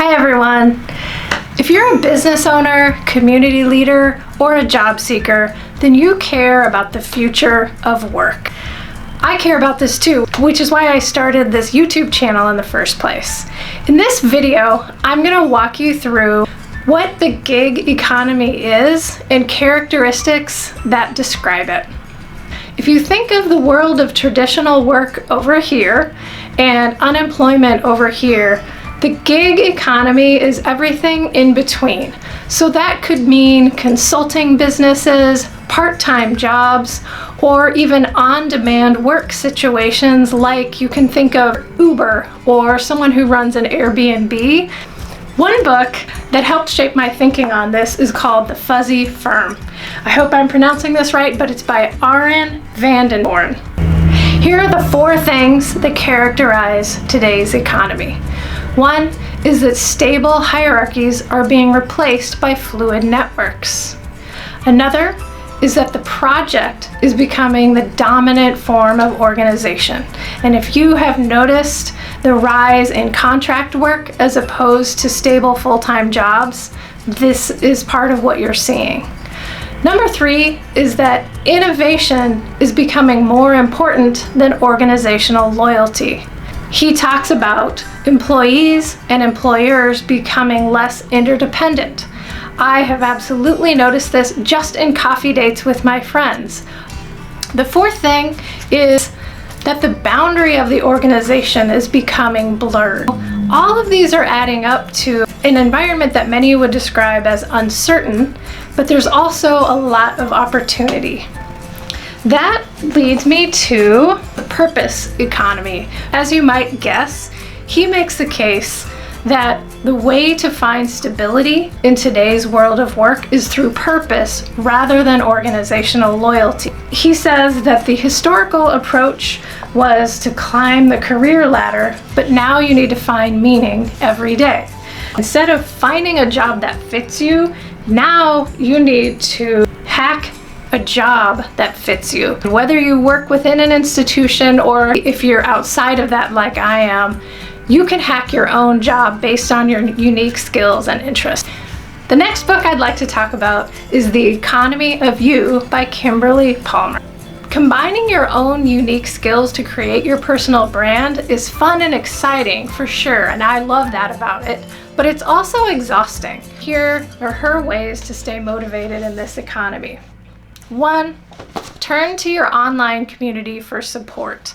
Hi everyone. If you're a business owner, community leader, or a job seeker, then you care about the future of work. I care about this too, which is why I started this YouTube channel in the first place. In this video, I'm going to walk you through what the gig economy is and characteristics that describe it. If you think of the world of traditional work over here and unemployment over here, the gig economy is everything in between. So that could mean consulting businesses, part-time jobs, or even on-demand work situations like you can think of Uber or someone who runs an Airbnb. One book that helped shape my thinking on this is called The Fuzzy Firm. I hope I'm pronouncing this right, but it's by Arjan Vandenborn. Here are the 4 things that characterize today's economy. One is that stable hierarchies are being replaced by fluid networks. Another is that the project is becoming the dominant form of organization. And if you have noticed the rise in contract work as opposed to stable full-time jobs, this is part of what you're seeing. Number 3 is that innovation is becoming more important than organizational loyalty. He talks about employees and employers becoming less interdependent. I have absolutely noticed this just in coffee dates with my friends. The 4th thing is that the boundary of the organization is becoming blurred. All of these are adding up to an environment that many would describe as uncertain, but there's also a lot of opportunity. That leads me to the purpose economy. As you might guess, he makes the case that the way to find stability in today's world of work is through purpose rather than organizational loyalty. He says that the historical approach was to climb the career ladder, but now you need to find meaning every day. Instead of finding a job that fits you, now you need to hack a job that fits you. Whether you work within an institution or if you're outside of that like I am, you can hack your own job based on your unique skills and interests. The next book I'd like to talk about is The Economy of You by Kimberly Palmer. Combining your own unique skills to create your personal brand is fun and exciting for sure, and I love that about it, but it's also exhausting. Here are her ways to stay motivated in this economy. 1, turn to your online community for support.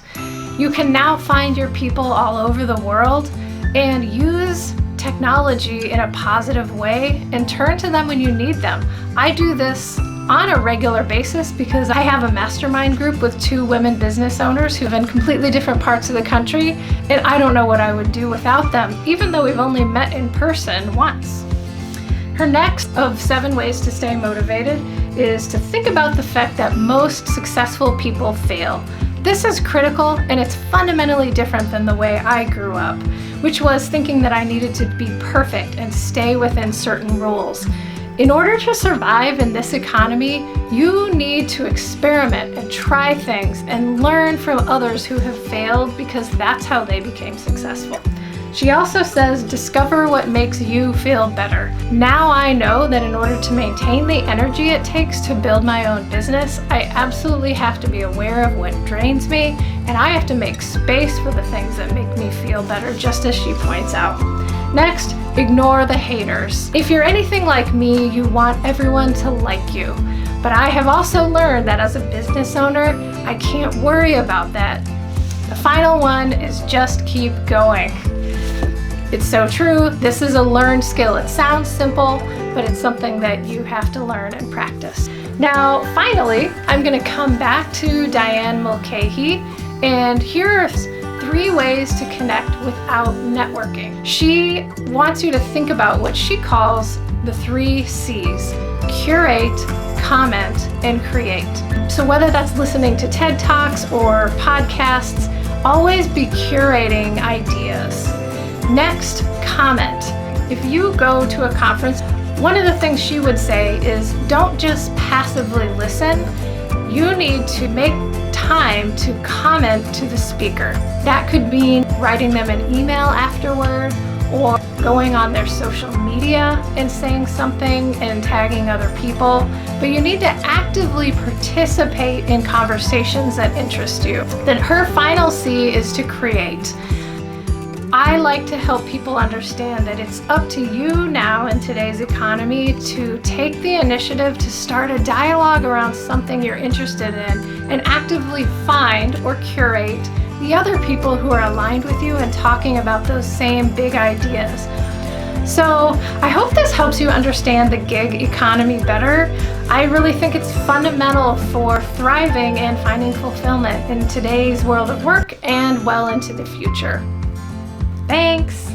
You can now find your people all over the world and use technology in a positive way and turn to them when you need them. I do this on a regular basis because I have a mastermind group with 2 women business owners who live in completely different parts of the country, and I don't know what I would do without them, even though we've only met in person once. Her next of 7 ways to stay motivated is to think about the fact that most successful people fail. This is critical, and it's fundamentally different than the way I grew up, which was thinking that I needed to be perfect and stay within certain rules. In order to survive in this economy, you need to experiment and try things and learn from others who have failed because that's how they became successful. She also says, discover what makes you feel better. Now I know that in order to maintain the energy it takes to build my own business, I absolutely have to be aware of what drains me, and I have to make space for the things that make me feel better, just as she points out. Next, ignore the haters. If you're anything like me, you want everyone to like you. But I have also learned that as a business owner, I can't worry about that. The final one is just keep going. It's so true. This is a learned skill. It sounds simple, but it's something that you have to learn and practice. Now, finally, I'm going to come back to Diane Mulcahey, and here are 3 ways to connect without networking. She wants you to think about what she calls the 3 C's: curate, comment, and create. So whether that's listening to TED Talks or podcasts, always be curating ideas. Next, comment. If you go to a conference, one of the things she would say is don't just passively listen. You need to make time to comment to the speaker. That could mean writing them an email afterward or going on their social media and saying something and tagging other people, but you need to actively participate in conversations that interest you. Then her final C is to create. I like to help people understand that it's up to you now in today's economy to take the initiative to start a dialogue around something you're interested in and actively find or curate the other people who are aligned with you and talking about those same big ideas. So I hope this helps you understand the gig economy better. I really think it's fundamental for thriving and finding fulfillment in today's world of work and well into the future. Thanks.